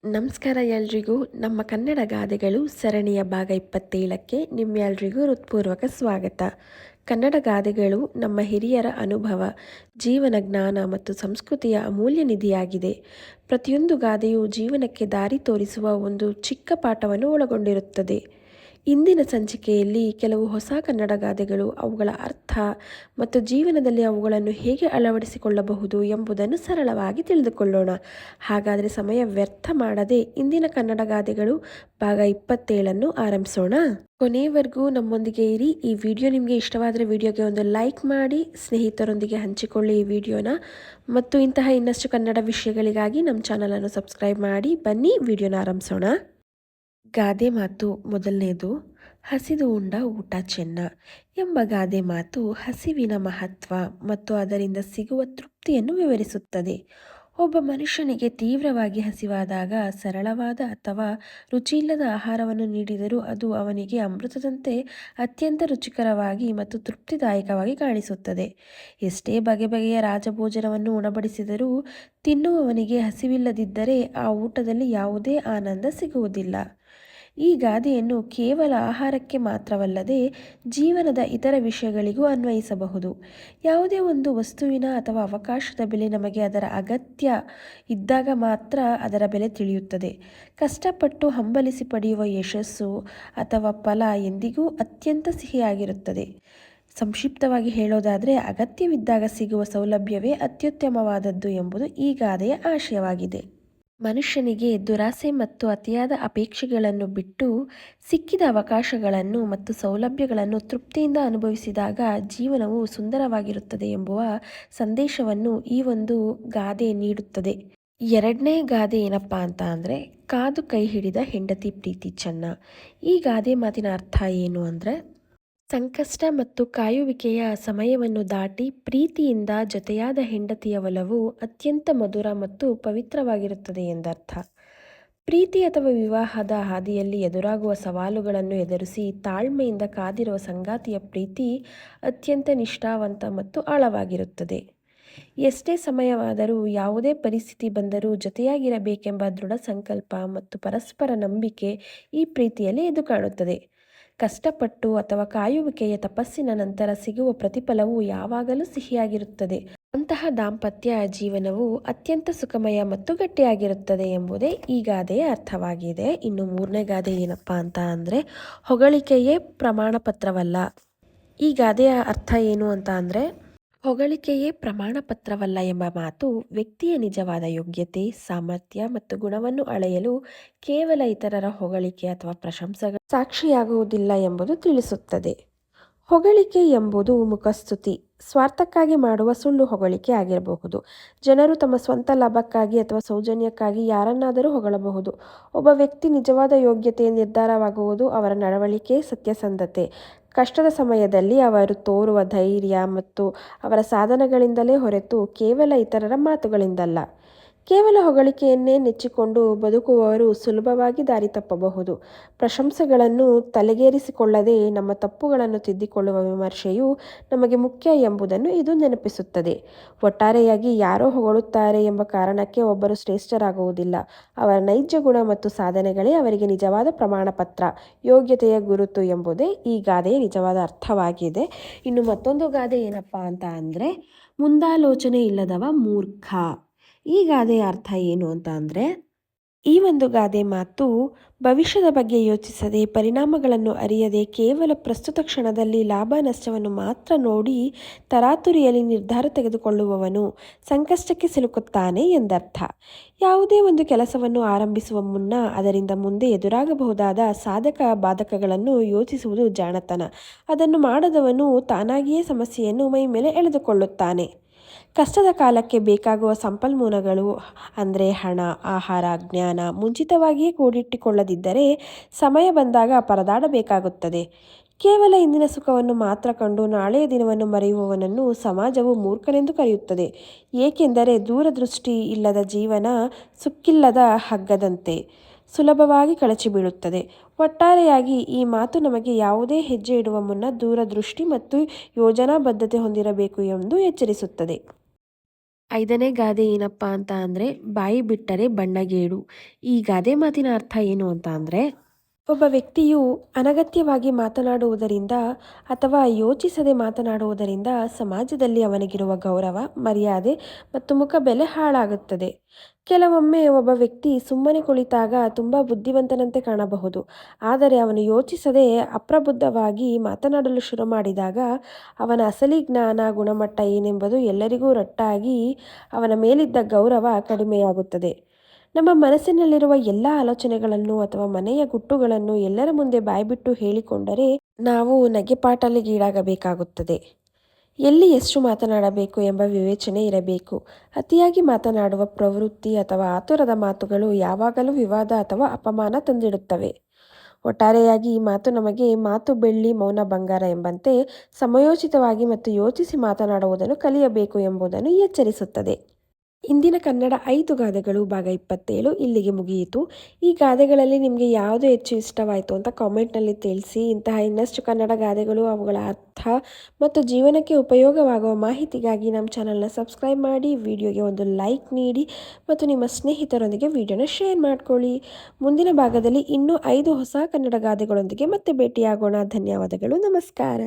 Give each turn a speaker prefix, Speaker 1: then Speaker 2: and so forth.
Speaker 1: ನಮಸ್ಕಾರ ಎಲ್ರಿಗೂ. ನಮ್ಮ ಕನ್ನಡ ಗಾದೆಗಳು ಸರಣಿಯ ಭಾಗ 27ಕ್ಕೆ ನಿಮ್ಮೆಲ್ರಿಗೂ ಹೃತ್ಪೂರ್ವಕ ಸ್ವಾಗತ. ಕನ್ನಡ ಗಾದೆಗಳು ನಮ್ಮ ಹಿರಿಯರ ಅನುಭವ, ಜೀವನ ಜ್ಞಾನ ಮತ್ತು ಸಂಸ್ಕೃತಿಯ ಅಮೂಲ್ಯ ನಿಧಿಯಾಗಿದೆ. ಪ್ರತಿಯೊಂದು ಗಾದೆಯು ಜೀವನಕ್ಕೆ ದಾರಿ ತೋರಿಸುವ ಒಂದು ಚಿಕ್ಕ ಪಾಠವನ್ನು ಒಳಗೊಂಡಿರುತ್ತದೆ. ಇಂದಿನ ಸಂಚಿಕೆಯಲ್ಲಿ ಕೆಲವು ಹೊಸ ಕನ್ನಡ ಗಾದೆಗಳು, ಅವುಗಳ ಅರ್ಥ ಮತ್ತು ಜೀವನದಲ್ಲಿ ಅವುಗಳನ್ನು ಹೇಗೆ ಅಳವಡಿಸಿಕೊಳ್ಳಬಹುದು ಎಂಬುದನ್ನು ಸರಳವಾಗಿ ತಿಳಿದುಕೊಳ್ಳೋಣ. ಹಾಗಾದರೆ ಸಮಯ ವ್ಯರ್ಥ ಮಾಡದೆ ಇಂದಿನ ಕನ್ನಡ ಗಾದೆಗಳು ಭಾಗ 27 ಆರಂಭಿಸೋಣ. ಕೊನೆಯವರೆಗೂ ನಮ್ಮೊಂದಿಗೆ ಇರಿ. ಈ ವಿಡಿಯೋ ನಿಮಗೆ ಇಷ್ಟವಾದರೆ ವಿಡಿಯೋಗೆ ಒಂದು ಲೈಕ್ ಮಾಡಿ, ಸ್ನೇಹಿತರೊಂದಿಗೆ ಹಂಚಿಕೊಳ್ಳಿ ಈ ವಿಡಿಯೋನ, ಮತ್ತು ಇಂತಹ ಇನ್ನಷ್ಟು ಕನ್ನಡ ವಿಷಯಗಳಿಗಾಗಿ ನಮ್ಮ ಚಾನಲನ್ನು ಸಬ್ಸ್ಕ್ರೈಬ್ ಮಾಡಿ. ಬನ್ನಿ ವಿಡಿಯೋನ ಆರಂಭಿಸೋಣ. ಗಾದೆ ಮಾತು ಮೊದಲನೇದು, ಹಸಿದು ಉಂಡ ಊಟ ಚೆನ್ನ ಎಂಬ ಗಾದೆ ಮಾತು ಹಸಿವಿನ ಮಹತ್ವ ಮತ್ತು ಅದರಿಂದ ಸಿಗುವ ತೃಪ್ತಿಯನ್ನು ವಿವರಿಸುತ್ತದೆ. ಒಬ್ಬ ಮನುಷ್ಯನಿಗೆ ತೀವ್ರವಾಗಿ ಹಸಿವಾದಾಗ ಸರಳವಾದ ಅಥವಾ ರುಚಿಯಿಲ್ಲದ ಆಹಾರವನ್ನು ನೀಡಿದರೂ ಅದು ಅವನಿಗೆ ಅಮೃತದಂತೆ ಅತ್ಯಂತ ರುಚಿಕರವಾಗಿ ಮತ್ತು ತೃಪ್ತಿದಾಯಕವಾಗಿ ಕಾಣಿಸುತ್ತದೆ. ಎಷ್ಟೇ ಬಗೆ ಬಗೆಯ ರಾಜಭೋಜನವನ್ನು ಉಣಬಡಿಸಿದರೂ ತಿನ್ನುವವನಿಗೆ ಹಸಿವಿಲ್ಲದಿದ್ದರೆ ಆ ಊಟದಲ್ಲಿ ಯಾವುದೇ ಆನಂದ ಸಿಗುವುದಿಲ್ಲ. ಈ ಗಾದೆಯನ್ನು ಕೇವಲ ಆಹಾರಕ್ಕೆ ಮಾತ್ರವಲ್ಲದೆ ಜೀವನದ ಇತರ ವಿಷಯಗಳಿಗೂ ಅನ್ವಯಿಸಬಹುದು. ಯಾವುದೇ ಒಂದು ವಸ್ತುವಿನ ಅಥವಾ ಅವಕಾಶದ ಬೆಲೆ ನಮಗೆ ಅದರ ಅಗತ್ಯ ಇದ್ದಾಗ ಮಾತ್ರ ಅದರ ಬೆಲೆ ತಿಳಿಯುತ್ತದೆ. ಕಷ್ಟಪಟ್ಟು ಹಂಬಲಿಸಿ ಪಡೆಯುವ ಯಶಸ್ಸು ಅಥವಾ ಫಲ ಎಂದಿಗೂ ಅತ್ಯಂತ ಸಿಹಿಯಾಗಿರುತ್ತದೆ. ಸಂಕ್ಷಿಪ್ತವಾಗಿ ಹೇಳೋದಾದರೆ, ಅಗತ್ಯವಿದ್ದಾಗ ಸಿಗುವ ಸೌಲಭ್ಯವೇ ಅತ್ಯುತ್ತಮವಾದದ್ದು ಎಂಬುದು ಈ ಗಾದೆಯ ಆಶಯವಾಗಿದೆ. ಮನುಷ್ಯನಿಗೆ ದುರಾಸೆ ಮತ್ತು ಅತಿಯಾದ ಅಪೇಕ್ಷೆಗಳನ್ನು ಬಿಟ್ಟು ಸಿಕ್ಕಿದ ಅವಕಾಶಗಳನ್ನು ಮತ್ತು ಸೌಲಭ್ಯಗಳನ್ನು ತೃಪ್ತಿಯಿಂದ ಅನುಭವಿಸಿದಾಗ ಜೀವನವು ಸುಂದರವಾಗಿರುತ್ತದೆ ಎಂಬುವ ಸಂದೇಶವನ್ನು ಈ ಒಂದು ಗಾದೆ ನೀಡುತ್ತದೆ. ಎರಡನೇ ಗಾದೆ ಏನಪ್ಪಾ ಅಂತ ಅಂದರೆ, ಕಾದು ಕೈ ಹಿಡಿದ ಹೆಂಡತಿ ಪ್ರೀತಿ ಚೆನ್ನ. ಈ ಗಾದೆ ಮಾತಿನ ಅರ್ಥ ಏನು ಅಂದರೆ, ಸಂಕಷ್ಟ ಮತ್ತು ಕಾಯುವಿಕೆಯ ಸಮಯವನ್ನು ದಾಟಿ ಪ್ರೀತಿಯಿಂದ ಜೊತೆಯಾದ ಹೆಂಡತಿಯ ಒಲವು ಅತ್ಯಂತ ಮಧುರ ಮತ್ತು ಪವಿತ್ರವಾಗಿರುತ್ತದೆ ಎಂದರ್ಥ. ಪ್ರೀತಿ ಅಥವಾ ವಿವಾಹದ ಹಾದಿಯಲ್ಲಿ ಎದುರಾಗುವ ಸವಾಲುಗಳನ್ನು ಎದುರಿಸಿ ತಾಳ್ಮೆಯಿಂದ ಕಾದಿರುವ ಸಂಗಾತಿಯ ಪ್ರೀತಿ ಅತ್ಯಂತ ನಿಷ್ಠಾವಂತ ಮತ್ತು ಆಳವಾಗಿರುತ್ತದೆ. ಎಷ್ಟೇ ಸಮಯವಾದರೂ, ಯಾವುದೇ ಪರಿಸ್ಥಿತಿ ಬಂದರೂ ಜೊತೆಯಾಗಿರಬೇಕೆಂಬ ದೃಢ ಸಂಕಲ್ಪ ಮತ್ತು ಪರಸ್ಪರ ನಂಬಿಕೆ ಈ ಪ್ರೀತಿಯಲ್ಲಿ ಎದ್ದು ಕಾಣುತ್ತದೆ. ಕಷ್ಟಪಟ್ಟು ಅಥವಾ ಕಾಯುವಿಕೆಯ ತಪಸ್ಸಿನ ನಂತರ ಸಿಗುವ ಪ್ರತಿಫಲವು ಯಾವಾಗಲೂ ಸಿಹಿಯಾಗಿರುತ್ತದೆ. ಅಂತಹ ದಾಂಪತ್ಯ ಜೀವನವು ಅತ್ಯಂತ ಸುಖಮಯ ಮತ್ತು ಗಟ್ಟಿಯಾಗಿರುತ್ತದೆ ಎಂಬುದೇ ಈ ಗಾದೆಯ ಅರ್ಥವಾಗಿದೆ. ಇನ್ನು ಮೂರನೇ ಗಾದೆ ಏನಪ್ಪಾ ಅಂತ ಅಂದರೆ, ಹೊಗಳಿಕೆಯೇ ಪ್ರಮಾಣ ಪತ್ರವಲ್ಲ. ಈ ಗಾದೆಯ ಅರ್ಥ ಏನು ಅಂತ ಅಂದರೆ, ಹೊಗಳಿಕೆಯೇ ಪ್ರಮಾಣ ಪತ್ರವಲ್ಲ ಎಂಬ ಮಾತು ವ್ಯಕ್ತಿಯ ನಿಜವಾದ ಯೋಗ್ಯತೆ, ಸಾಮರ್ಥ್ಯ ಮತ್ತು ಗುಣವನ್ನು ಅಳೆಯಲು ಕೇವಲ ಇತರರ ಹೊಗಳಿಕೆ ಅಥವಾ ಪ್ರಶಂಸೆಗಳ ಸಾಕ್ಷಿಯಾಗುವುದಿಲ್ಲ ಎಂಬುದು ತಿಳಿಸುತ್ತದೆ. ಹೊಗಳಿಕೆ ಎಂಬುದು ಮುಖಸ್ತುತಿ, ಸ್ವಾರ್ಥಕ್ಕಾಗಿ ಮಾಡುವ ಸುಳ್ಳು ಹೊಗಳಿಕೆ ಆಗಿರಬಹುದು. ಜನರು ತಮ್ಮ ಸ್ವಂತ ಲಾಭಕ್ಕಾಗಿ ಅಥವಾ ಸೌಜನ್ಯಕ್ಕಾಗಿ ಯಾರನ್ನಾದರೂ ಹೊಗಳಬಹುದು. ಒಬ್ಬ ವ್ಯಕ್ತಿ ನಿಜವಾದ ಯೋಗ್ಯತೆಯ ನಿರ್ಧಾರವಾಗುವುದು ಅವರ ನಡವಳಿಕೆ, ಸತ್ಯಸಂಧತೆ, ಕಷ್ಟದ ಸಮಯದಲ್ಲಿ ಅವರು ತೋರುವ ಧೈರ್ಯ ಮತ್ತು ಅವರ ಸಾಧನೆಗಳಿಂದಲೇ ಹೊರತು ಕೇವಲ ಇತರರ ಮಾತುಗಳಿಂದಲ್ಲ. ಕೇವಲ ಹೊಗಳಿಕೆಯನ್ನೇ ನೆಚ್ಚಿಕೊಂಡು ಬದುಕುವವರು ಸುಲಭವಾಗಿ ದಾರಿ ತಪ್ಪಬಹುದು. ಪ್ರಶಂಸೆಗಳನ್ನು ತಲೆಗೇರಿಸಿಕೊಳ್ಳದೆ ನಮ್ಮ ತಪ್ಪುಗಳನ್ನು ತಿದ್ದಿಕೊಳ್ಳುವ ವಿಮರ್ಶೆಯು ನಮಗೆ ಮುಖ್ಯ ಎಂಬುದನ್ನು ಇದು ನೆನಪಿಸುತ್ತದೆ. ಒಟ್ಟಾರೆಯಾಗಿ, ಯಾರೋ ಹೊಗಳುತ್ತಾರೆ ಎಂಬ ಕಾರಣಕ್ಕೆ ಒಬ್ಬರು ಶ್ರೇಷ್ಠರಾಗುವುದಿಲ್ಲ. ಅವರ ನೈಜ ಗುಣ ಮತ್ತು ಸಾಧನೆಗಳೇ ಅವರಿಗೆ ನಿಜವಾದ ಪ್ರಮಾಣಪತ್ರ, ಯೋಗ್ಯತೆಯ ಗುರುತು ಎಂಬುದೇ ಈ ಗಾದೆಯ ನಿಜವಾದ ಅರ್ಥವಾಗಿದೆ. ಇನ್ನು ಮತ್ತೊಂದು ಗಾದೆ ಏನಪ್ಪಾ ಅಂತ ಅಂದರೆ, ಮುಂದಾಲೋಚನೆ ಇಲ್ಲದವ ಮೂರ್ಖ. ಈ ಗಾದೆಯ ಅರ್ಥ ಏನು ಅಂತ ಅಂದರೆ, ಈ ಒಂದು ಗಾದೆ ಮಾತು ಭವಿಷ್ಯದ ಬಗ್ಗೆ ಯೋಚಿಸದೆ, ಪರಿಣಾಮಗಳನ್ನು ಅರಿಯದೆ, ಕೇವಲ ಪ್ರಸ್ತುತ ಕ್ಷಣದಲ್ಲಿ ಲಾಭ ನಷ್ಟವನ್ನು ಮಾತ್ರ ನೋಡಿ ತರಾತುರಿಯಲ್ಲಿ ನಿರ್ಧಾರ ತೆಗೆದುಕೊಳ್ಳುವವನು ಸಂಕಷ್ಟಕ್ಕೆ ಸಿಲುಕುತ್ತಾನೆ ಎಂದರ್ಥ. ಯಾವುದೇ ಒಂದು ಕೆಲಸವನ್ನು ಆರಂಭಿಸುವ ಮುನ್ನ ಅದರಿಂದ ಮುಂದೆ ಎದುರಾಗಬಹುದಾದ ಸಾಧಕ ಬಾಧಕಗಳನ್ನು ಯೋಚಿಸುವುದು ಜಾಣತನ. ಅದನ್ನು ಮಾಡದವನು ತಾನಾಗಿಯೇ ಸಮಸ್ಯೆಯನ್ನು ಮೈ ಮೇಲೆ ಎಳೆದುಕೊಳ್ಳುತ್ತಾನೆ. ಕಷ್ಟದ ಕಾಲಕ್ಕೆ ಬೇಕಾಗುವ ಸಂಪನ್ಮೂಲಗಳು ಅಂದರೆ ಹಣ, ಆಹಾರ, ಜ್ಞಾನ ಮುಂಚಿತವಾಗಿಯೇ ಕೂಡಿಟ್ಟುಕೊಳ್ಳದಿದ್ದರೆ ಸಮಯ ಬಂದಾಗ ಪರದಾಡಬೇಕಾಗುತ್ತದೆ. ಕೇವಲ ಇಂದಿನ ಸುಖವನ್ನು ಮಾತ್ರ ಕಂಡು ನಾಳೆಯ ದಿನವನ್ನು ಮರೆಯುವವನನ್ನು ಸಮಾಜವು ಮೂರ್ಖನೆಂದು ಕರೆಯುತ್ತದೆ. ಏಕೆಂದರೆ ದೂರದೃಷ್ಟಿ ಇಲ್ಲದ ಜೀವನ ಸುಕ್ಕಿಲ್ಲದ ಹಗ್ಗದಂತೆ ಸುಲಭವಾಗಿ ಕಳಚಿ ಬೀಳುತ್ತದೆ. ಒಟ್ಟಾರೆಯಾಗಿ ಈ ಮಾತು ನಮಗೆ ಯಾವುದೇ ಹೆಜ್ಜೆ ಇಡುವ ಮುನ್ನ ದೂರದೃಷ್ಟಿ ಮತ್ತು ಯೋಜನಾಬದ್ಧತೆ ಹೊಂದಿರಬೇಕು ಎಂದು ಎಚ್ಚರಿಸುತ್ತದೆ. ಐದನೇ ಗಾದೆ ಏನಪ್ಪ ಅಂತ ಅಂದರೆ ಬಾಯಿ ಬಿಟ್ಟರೆ ಬಣ್ಣಗೇಡು. ಈ ಗಾದೆ ಮಾತಿನ ಅರ್ಥ ಏನು ಅಂತ ಅಂದರೆ, ಒಬ್ಬ ವ್ಯಕ್ತಿಯು ಅನಗತ್ಯವಾಗಿ ಮಾತನಾಡುವುದರಿಂದ ಅಥವಾ ಯೋಚಿಸದೆ ಮಾತನಾಡುವುದರಿಂದ ಸಮಾಜದಲ್ಲಿ ಅವನಿಗಿರುವ ಗೌರವ, ಮರ್ಯಾದೆ ಮತ್ತು ಮುಖಬೆಲೆ ಹಾಳಾಗುತ್ತದೆ. ಕೆಲವೊಮ್ಮೆ ಒಬ್ಬ ವ್ಯಕ್ತಿ ಸುಮ್ಮನೆ ಕುಳಿತಾಗ ತುಂಬ ಬುದ್ಧಿವಂತನಂತೆ ಕಾಣಬಹುದು. ಆದರೆ ಅವನು ಯೋಚಿಸದೆ ಅಪ್ರಬುದ್ಧವಾಗಿ ಮಾತನಾಡಲು ಶುರು ಮಾಡಿದಾಗ ಅವನ ಅಸಲಿ ಜ್ಞಾನ, ಗುಣಮಟ್ಟ ಏನೆಂಬುದು ಎಲ್ಲರಿಗೂ ರಟ್ಟಾಗಿ ಅವನ ಮೇಲಿದ್ದ ಗೌರವ ಕಡಿಮೆಯಾಗುತ್ತದೆ. ನಮ್ಮ ಮನಸ್ಸಿನಲ್ಲಿರುವ ಎಲ್ಲ ಆಲೋಚನೆಗಳನ್ನು ಅಥವಾ ಮನೆಯ ಗುಟ್ಟುಗಳನ್ನು ಎಲ್ಲರ ಮುಂದೆ ಬಾಯ್ಬಿಟ್ಟು ಹೇಳಿಕೊಂಡರೆ ನಾವು ನಗೆಪಾಟಲಿಗೀಡಾಗಬೇಕಾಗುತ್ತದೆ. ಎಲ್ಲಿ ಎಷ್ಟು ಮಾತನಾಡಬೇಕು ಎಂಬ ವಿವೇಚನೆ ಇರಬೇಕು. ಅತಿಯಾಗಿ ಮಾತನಾಡುವ ಪ್ರವೃತ್ತಿ ಅಥವಾ ಆತುರದ ಮಾತುಗಳು ಯಾವಾಗಲೂ ವಿವಾದ ಅಥವಾ ಅಪಮಾನ ತಂದಿಡುತ್ತವೆ. ಒಟ್ಟಾರೆಯಾಗಿ ಈ ಮಾತು ನಮಗೆ ಮಾತು ಬೆಳ್ಳಿ, ಮೌನ ಬಂಗಾರ ಎಂಬಂತೆ ಸಮಯೋಚಿತವಾಗಿ ಮತ್ತು ಯೋಚಿಸಿ ಮಾತನಾಡುವುದನ್ನು ಕಲಿಯಬೇಕು ಎಂಬುದನ್ನು ಎಚ್ಚರಿಸುತ್ತದೆ. ಇಂದಿನ ಕನ್ನಡ 5 ಗಾದೆಗಳು ಭಾಗ 27 ಇಲ್ಲಿಗೆ ಮುಗಿಯಿತು. ಈ ಗಾದೆಗಳಲ್ಲಿ ನಿಮಗೆ ಯಾವುದು ಹೆಚ್ಚು ಇಷ್ಟವಾಯಿತು ಅಂತ ಕಾಮೆಂಟ್ನಲ್ಲಿ ತಿಳಿಸಿ. ಇಂತಹ ಇನ್ನಷ್ಟು ಕನ್ನಡ ಗಾದೆಗಳು, ಅವುಗಳ ಅರ್ಥ ಮತ್ತು ಜೀವನಕ್ಕೆ ಉಪಯೋಗವಾಗುವ ಮಾಹಿತಿಗಾಗಿ ನಮ್ಮ ಚಾನಲ್ನ ಸಬ್ಸ್ಕ್ರೈಬ್ ಮಾಡಿ, ವಿಡಿಯೋಗೆ ಒಂದು ಲೈಕ್ ನೀಡಿ ಮತ್ತು ನಿಮ್ಮ ಸ್ನೇಹಿತರೊಂದಿಗೆ ವಿಡಿಯೋನ ಶೇರ್ ಮಾಡ್ಕೊಳ್ಳಿ. ಮುಂದಿನ ಭಾಗದಲ್ಲಿ ಇನ್ನೂ 5 ಹೊಸ ಕನ್ನಡ ಗಾದೆಗಳೊಂದಿಗೆ ಮತ್ತೆ ಭೇಟಿಯಾಗೋಣ. ಧನ್ಯವಾದಗಳು. ನಮಸ್ಕಾರ.